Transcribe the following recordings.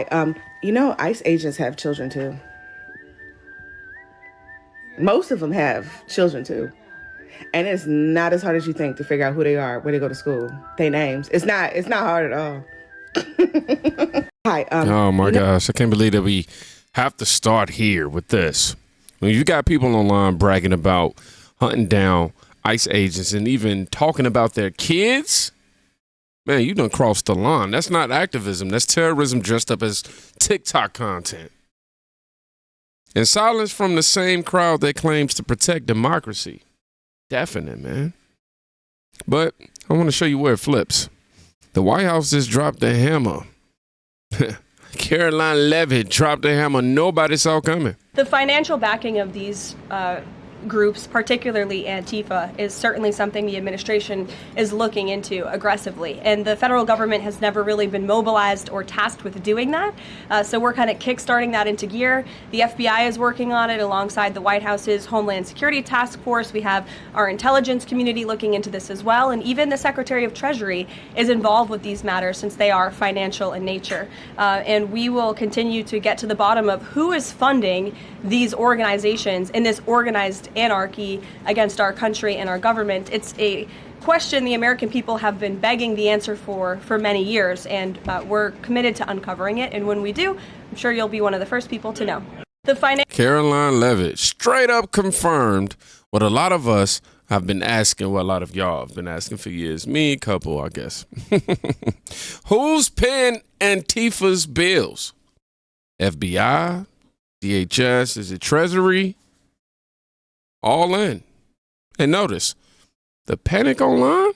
Hi, ICE agents have children too. Most of them have children too. And it's not as hard as you think to figure out who they are, where they go to school, their names. It's not hard at all. Hi. Oh my gosh, I can't believe that we have to start here with this. When you got people online bragging about hunting down ICE agents and even talking about their kids, man, you done crossed the line. That's not activism. That's terrorism dressed up as TikTok content. And silence from the same crowd that claims to protect democracy. Definite, man. But I want to show you where it flips. The White House just dropped the hammer. Karoline Leavitt dropped the hammer nobody saw coming. The financial backing of these groups, particularly Antifa, is certainly something the administration is looking into aggressively. And the federal government has never really been mobilized or tasked with doing that. So we're kind of kickstarting that into gear. The FBI is working on it alongside the White House's Homeland Security Task Force. We have our intelligence community looking into this as well. And even the Secretary of Treasury is involved with these matters since they are financial in nature. And we will continue to get to the bottom of who is funding these organizations in this organized anarchy against our country and our government. It's a question the American people have been begging the answer for many years, and we're committed to uncovering it. And when we do, I'm sure you'll be one of the first people to know. Karoline Leavitt straight up confirmed what a lot of us have been asking, what a lot of y'all have been asking for years. Me, a couple, I guess. Who's paying Antifa's bills? FBI? DHS? Is it Treasury? All in. And notice, the panic online,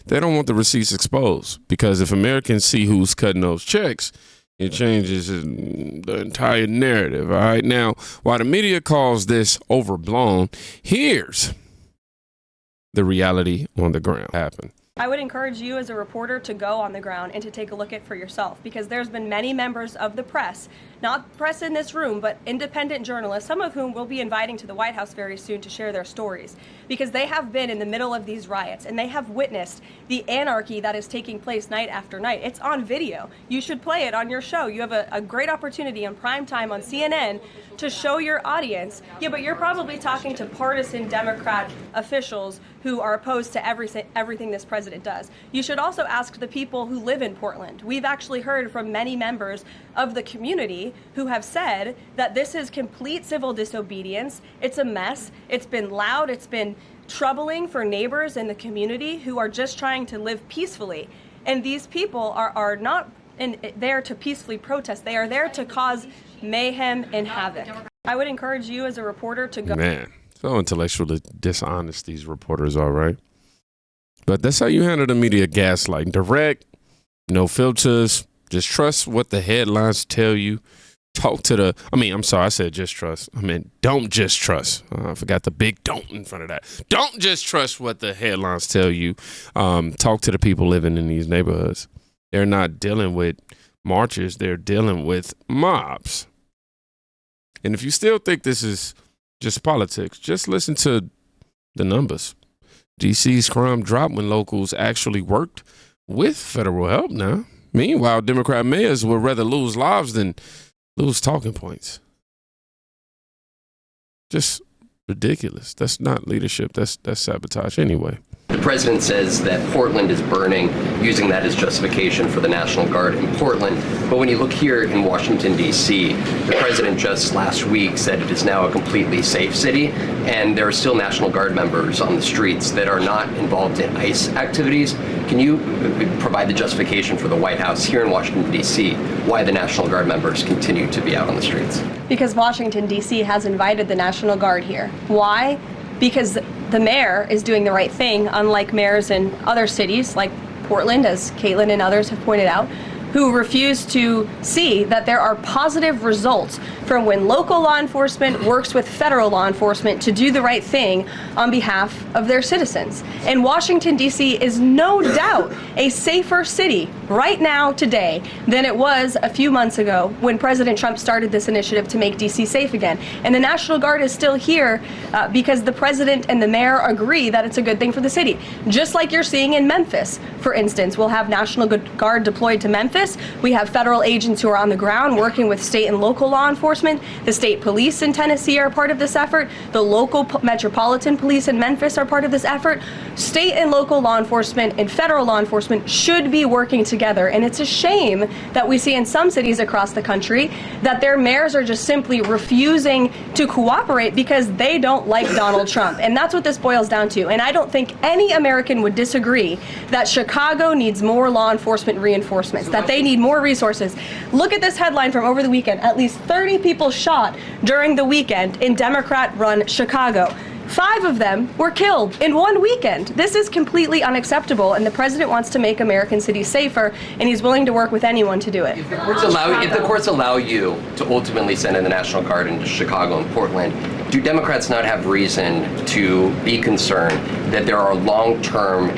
they don't want the receipts exposed, because if Americans see who's cutting those checks, it changes the entire narrative. All right. Now, while the media calls this overblown, here's the reality on the ground happen. I would encourage you as a reporter to go on the ground and to take a look at it for yourself, because there's been many members of the press, not press in this room, but independent journalists, some of whom we'll be inviting to the White House very soon to share their stories, because they have been in the middle of these riots and they have witnessed the anarchy that is taking place night after night. It's on video. You should play it on your show. You have a great opportunity on prime time on CNN to show your audience. Yeah, but you're probably talking to partisan Democrat officials who are opposed to everything this president does. You should also ask the people who live in Portland. We've actually heard from many members of the community who have said that this is complete civil disobedience. It's a mess. It's been loud. It's been troubling for neighbors in the community who are just trying to live peacefully. And these people are not there to peacefully protest. They are there to cause mayhem and havoc. I would encourage you as a reporter to go. Man, so intellectually dishonest these reporters are, right? But that's how you handle the media gaslighting. Direct, no filters, just trust what the headlines tell you. I said just trust. I mean, don't just trust. I forgot the big don't in front of that. Don't just trust what the headlines tell you. Talk to the people living in these neighborhoods. They're not dealing with marches. They're dealing with mobs. And if you still think this is just politics, just listen to the numbers. DC's crime dropped when locals actually worked with federal help now. Meanwhile, Democrat mayors would rather lose lives than lose talking points. Just ridiculous. That's not leadership. That's sabotage anyway. The president says that Portland is burning, using that as justification for the National Guard in Portland. But when you look here in Washington, D.C., the president just last week said it is now a completely safe city, and there are still National Guard members on the streets that are not involved in ICE activities. Can you provide the justification for the White House here in Washington, D.C., why the National Guard members continue to be out on the streets? Because Washington, D.C. has invited the National Guard here. Why? Because the mayor is doing the right thing, unlike mayors in other cities like Portland, as Caitlin and others have pointed out, who refuse to see that there are positive results from when local law enforcement works with federal law enforcement to do the right thing on behalf of their citizens. And Washington, D.C. is no doubt a safer city right now today than it was a few months ago when President Trump started this initiative to make D.C. safe again. And the National Guard is still here because the president and the mayor agree that it's a good thing for the city. Just like you're seeing in Memphis, for instance. We'll have National Guard deployed to Memphis. We have federal agents who are on the ground working with state and local law enforcement. The state police in Tennessee are part of this effort. The local metropolitan police in Memphis are part of this effort. State and local law enforcement and federal law enforcement should be working together. And it's a shame that we see in some cities across the country that their mayors are just simply refusing to cooperate because they don't like Donald Trump. And that's what this boils down to. And I don't think any American would disagree that Chicago needs more law enforcement reinforcements, that they need more resources. Look at this headline from over the weekend. At least 30 people shot during the weekend in Democrat-run Chicago. 5 of them were killed in one weekend. This is completely unacceptable, and the president wants to make American cities safer, and he's willing to work with anyone to do it. If the courts allow you to ultimately send in the National Guard into Chicago and Portland, do Democrats not have reason to be concerned that there are long-term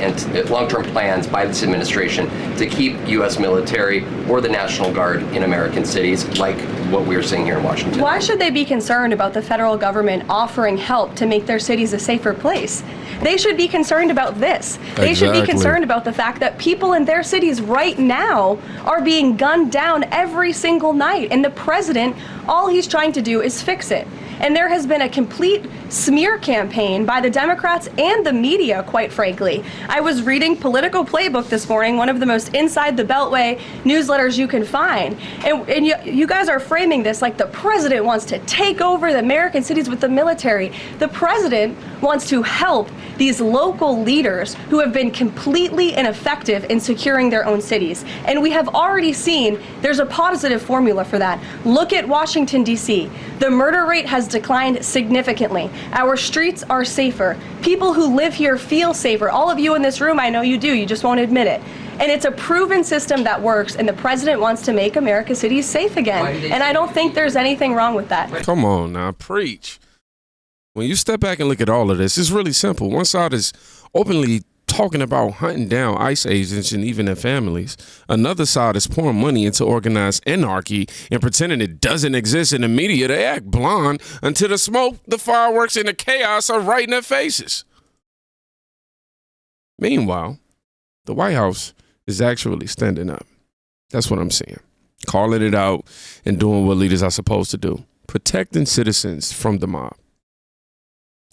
plans by this administration to keep U.S. military or the National Guard in American cities, like what we're seeing here in Washington? Why should they be concerned about the federal government offering help to make their cities a safer place? They should be concerned about this. They should be concerned about the fact that people in their cities right now are being gunned down every single night. And the president, all he's trying to do is fix it. And there has been a complete smear campaign by the Democrats and the media, quite frankly. I was reading Political Playbook this morning, one of the most inside the Beltway newsletters you can find. And you guys are framing this like the president wants to take over the American cities with the military. The president wants to help these local leaders who have been completely ineffective in securing their own cities. And we have already seen there's a positive formula for that. Look at Washington, D.C. The murder rate has declined significantly. Our streets are safer. People who live here feel safer. All of you in this room, I know you do, you just won't admit it. And it's a proven system that works, and the president wants to make America's cities safe again. And I don't think there's anything wrong with that. Come on now, preach. When you step back and look at all of this, it's really simple. One side is openly talking about hunting down ICE agents and even their families. Another side is pouring money into organized anarchy and pretending it doesn't exist in the media. They act blind until the smoke, the fireworks, and the chaos are right in their faces. Meanwhile, the White House is actually standing up. That's what I'm saying. Calling it out and doing what leaders are supposed to do. Protecting citizens from the mob.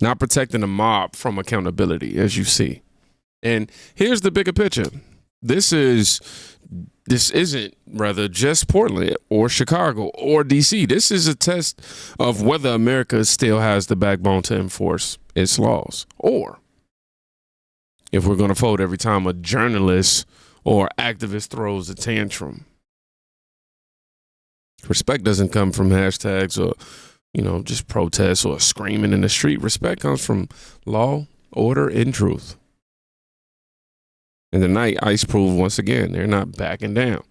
Not protecting the mob from accountability, as you see. And here's the bigger picture. This isn't rather just Portland or Chicago or DC. This is a test of whether America still has the backbone to enforce its laws, or if we're going to fold every time a journalist or activist throws a tantrum. Respect doesn't come from hashtags or, just protests or screaming in the street. Respect comes from law, order, and truth. And tonight, ICE proved once again, they're not backing down.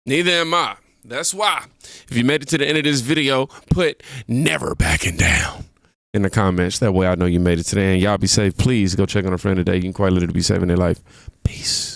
Neither am I. That's why, if you made it to the end of this video, put never backing down in the comments. That way I know you made it today. And y'all be safe. Please go check on a friend today. You can quite literally be saving their life. Peace.